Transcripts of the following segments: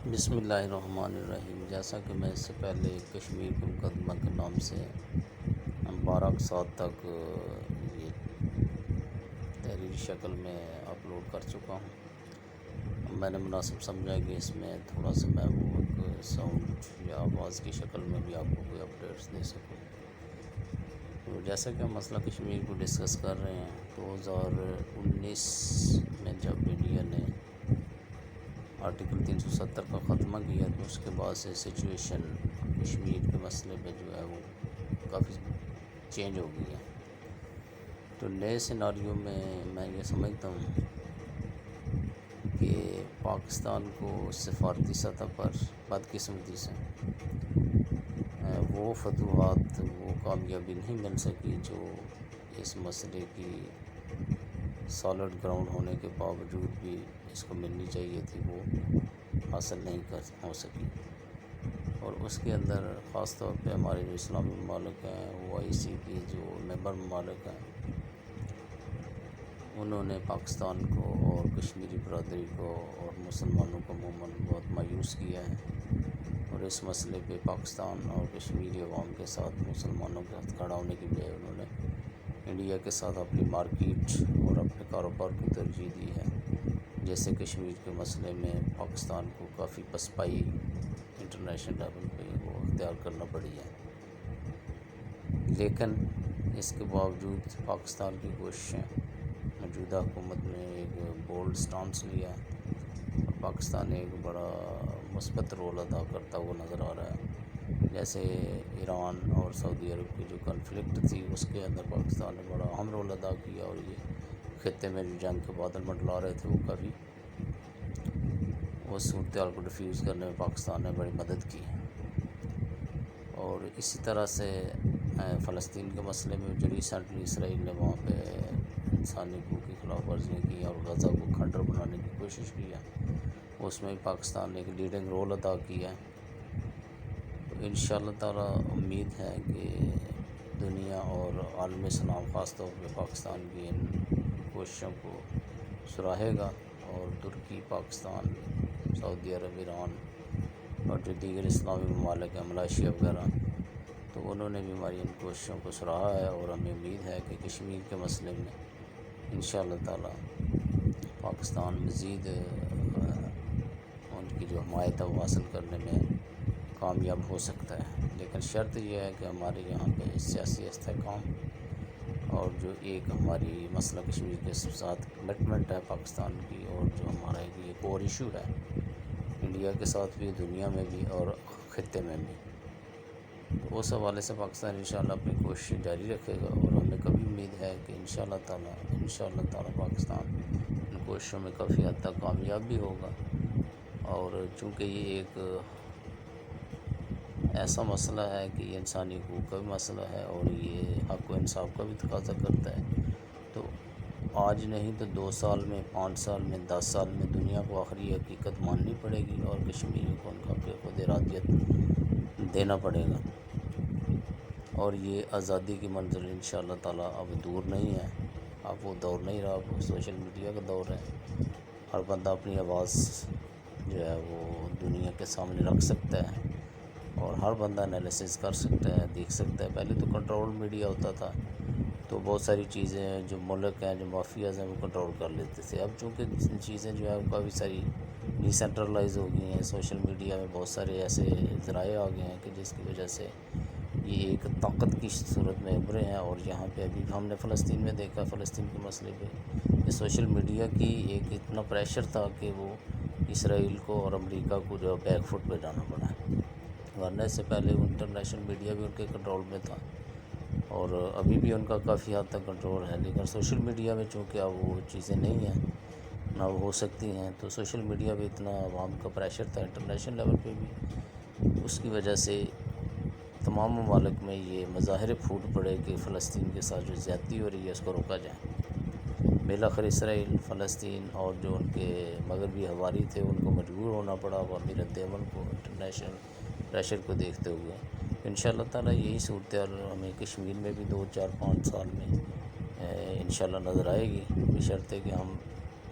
بسم اللہ الرحمن الرحیم۔ جیسا کہ میں اس سے پہلے کشمیر کے مقدمہ کے نام سے 12 سال تک یہ تحریری شکل میں اپلوڈ کر چکا ہوں، میں نے مناسب سمجھا کہ اس میں تھوڑا سا میں وہ ایک ساؤنڈ یا آواز کی شکل میں بھی آپ کو کوئی اپڈیٹس دے سکوں۔ تو جیسا کہ ہم مسئلہ کشمیر کو ڈسکس کر رہے ہیں، 2019 میں جب انڈیا نے آرٹیکل 370 کا خاتمہ کیا تو اس کے بعد سے سچویشن کشمیر کے مسئلے پہ جو ہے وہ کافی چینج ہو گئی ہے۔ تو نئے سیناریو میں میں یہ سمجھتا ہوں کہ پاکستان کو سفارتی سطح پر بدقسمتی سے وہ فتوحات، وہ کامیابی نہیں مل سکی جو اس مسئلے کی سالڈ گراؤنڈ ہونے کے باوجود بھی اس کو ملنی چاہیے تھی، وہ حاصل نہیں ہو سکی۔ اور اس کے اندر خاص طور پہ ہمارے جو اسلامی ممالک ہیں، OIC کی جو ممبر ممالک ہیں، انہوں نے پاکستان کو اور کشمیری برادری کو اور مسلمانوں کو عموماً بہت مایوس کیا ہے، اور اس مسئلے پہ پاکستان اور کشمیری عوام کے ساتھ، مسلمانوں کے ساتھ کھڑا ہونے کی بجائے انہوں نے انڈیا کے ساتھ اپنی مارکیٹ اور اپنے کاروبار کو ترجیح دی ہے، جیسے کشمیر کے مسئلے میں پاکستان کو کافی پسپائی انٹرنیشنل لیول پہ وہ اختیار کرنا پڑی ہے۔ لیکن اس کے باوجود پاکستان کی کوششیں، موجودہ حکومت نے ایک بولڈ سٹانس لیا ہے اور پاکستان ایک بڑا مثبت رول ادا کرتا ہوا نظر آ رہا ہے۔ جیسے ایران اور سعودی عرب کی جو کنفلکٹ تھی، اس کے اندر پاکستان نے بڑا اہم رول ادا کیا، اور یہ خطے میں جو جنگ کے بادل منڈلا رہے تھے وہ کافی اس صورتحال کو ڈیفیوز کرنے میں پاکستان نے بڑی مدد کی۔ اور اسی طرح سے فلسطین کے مسئلے میں جو ریسنٹلی اسرائیل نے وہاں پہ انسانی حقوق کی خلاف ورزیاں کی اور غزہ کو کھنڈر بنانے کی کوشش کی ہے، اس میں بھی پاکستان نے ایک لیڈنگ رول ادا کیا ہے۔ تو انشاءاللہ تعالیٰ امید ہے کہ دنیا اور عالم اسلام خاص طور پہ پاکستان کی ان کوششوں کو سراہے گا، اور ترکی، پاکستان، سعودی عرب، ایران اور جو دیگر اسلامی ممالک ہیں، ملائیشیا وغیرہ، تو انہوں نے بھی ہماری ان کوششوں کو سراہا ہے، اور ہمیں امید ہے کہ کشمیر کے مسئلے میں انشاءاللہ تعالیٰ پاکستان مزید ان کی جو حمایت ہے وہ حاصل کرنے میں کامیاب ہو سکتا ہے۔ لیکن شرط یہ ہے کہ ہمارے یہاں پہ سیاسی استحکام اور جو ایک ہماری مسئلہ کشمیر کے ساتھ کمٹمنٹ ہے پاکستان کی، اور جو ہمارا ایک اور ایشو ہے انڈیا کے ساتھ بھی، دنیا میں بھی اور خطے میں بھی، تو اس حوالے سے پاکستان انشاءاللہ اپنی کوششیں جاری رکھے گا، اور ہمیں کبھی امید ہے کہ انشاءاللہ تعالیٰ پاکستان ان کوششوں میں کافی حد تک کامیاب بھی ہوگا۔ اور چونکہ یہ ایک ایسا مسئلہ ہے کہ یہ انسانی حقوق کا بھی مسئلہ ہے، اور یہ حق و انصاف کا بھی تقاضا کرتا ہے، تو آج نہیں تو 2 سال میں، 5 سال میں، 10 سال میں دنیا کو آخری حقیقت ماننی پڑے گی، اور کشمیریوں کو ان کا خود ارادیت دینا پڑے گا۔ اور یہ آزادی کی منزل انشاءاللہ تعالیٰ اب دور نہیں ہے، اب وہ دور نہیں رہا، اب سوشل میڈیا کا دور ہے۔ ہر بندہ اپنی آواز جو ہے وہ دنیا کے سامنے رکھ سکتا ہے، اور ہر بندہ انالیسس کر سکتا ہے، دیکھ سکتا ہے۔ پہلے تو کنٹرول میڈیا ہوتا تھا، تو بہت ساری چیزیں جو ملک ہیں، جو مافیاز ہیں، وہ کنٹرول کر لیتے تھے۔ اب چونکہ چیزیں جو ہیں وہ کافی ساری ڈی سینٹرلائز ہو گئی ہیں، سوشل میڈیا میں بہت سارے ایسے ذرائع آ گئے ہیں کہ جس کی وجہ سے یہ ایک طاقت کی صورت میں ابھرے ہیں۔ اور یہاں پہ ابھی ہم نے فلسطین میں دیکھا، فلسطین کے مسئلے پہ یہ سوشل میڈیا کی ایک اتنا پریشر تھا کہ وہ اسرائیل کو اور امریکہ کو جو بیک فٹ پہ جانا پڑا ہے، ورنہ اس سے پہلے انٹرنیشنل میڈیا بھی ان کے کنٹرول میں تھا، اور ابھی بھی ان کا کافی حد تک کنٹرول ہے۔ لیکن سوشل میڈیا میں چونکہ اب وہ چیزیں نہیں ہیں، نہ وہ ہو سکتی ہیں، تو سوشل میڈیا پہ اتنا عوام کا پریشر تھا انٹرنیشنل لیول پہ بھی، اس کی وجہ سے تمام ممالک میں یہ مظاہرے پھوٹ پڑے کہ فلسطین کے ساتھ جو زیادتی ہو رہی ہے اس کو روکا جائے۔ بالآخر اسرائیل، فلسطین اور جو ان کے مغربی حواری تھے ان کو مجبور ہونا پڑا عوامی رد عمل کو، انٹرنیشنل پریشر کو دیکھتے ہوئے۔ انشاءاللہ تعالیٰ یہی صورتحال ہمیں کشمیر میں بھی 2، 4، 5 سال میں انشاءاللہ نظر آئے گی، بشرط ہے کہ ہم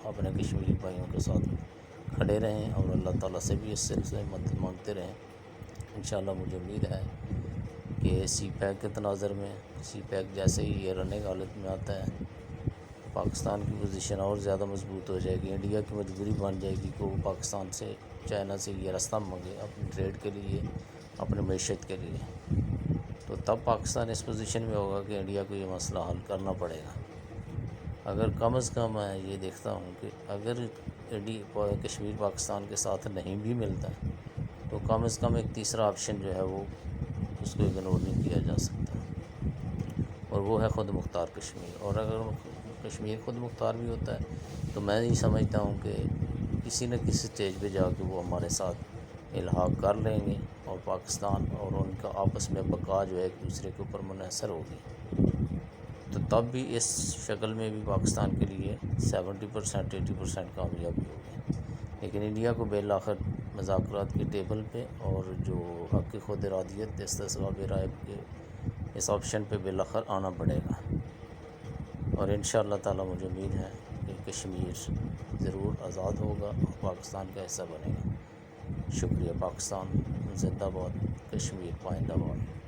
اپنے کشمیری بھائیوں کے ساتھ کھڑے رہیں اور اللہ تعالیٰ سے بھی اس سلسلے میں مدد مانگتے رہیں۔ انشاءاللہ مجھے امید ہے کہ سی پیک کے تناظر میں سی پیک جیسے ہی یہ رننگ حالت میں آتا ہے، پاکستان کی پوزیشن اور زیادہ مضبوط ہو جائے گی۔ انڈیا کی مجبوری بن جائے گی کہ وہ پاکستان سے، چائنا سے یہ راستہ مانگے اپنی ٹریڈ کے لیے، اپنے معیشت کے لیے۔ تو تب پاکستان اس پوزیشن میں ہوگا کہ انڈیا کو یہ مسئلہ حل کرنا پڑے گا۔ اگر کم از کم میں یہ دیکھتا ہوں کہ اگر کشمیر پاکستان کے ساتھ نہیں بھی ملتا تو کم از کم ایک تیسرا آپشن جو ہے وہ اس کو اگنور نہیں کیا جا سکتا، اور وہ ہے خود مختار کشمیر۔ اور اگر کشمیر خود مختار بھی ہوتا ہے تو میں نہیں سمجھتا ہوں کہ کسی نہ کسی سٹیج پہ جا کے وہ ہمارے ساتھ الحاق کر لیں گے، اور پاکستان اور ان کا آپس میں بقا جو ہے ایک دوسرے کے اوپر منحصر ہوگی۔ تو تب بھی اس شکل میں بھی پاکستان کے لیے 70% 80% کامیابی ہوگی، لیکن انڈیا کو بالآخر مذاکرات کی ٹیبل پہ اور جو حق خود ارادیت استصواب رائے کے اس آپشن پہ بالآخر آنا پڑے گا۔ اور انشاءاللہ تعالیٰ مجھے امید ہے کہ کشمیر ضرور آزاد ہوگا اور پاکستان کا حصہ بنے گا۔ شکریہ۔ پاکستان زندہ باد، کشمیر پائندہ باد۔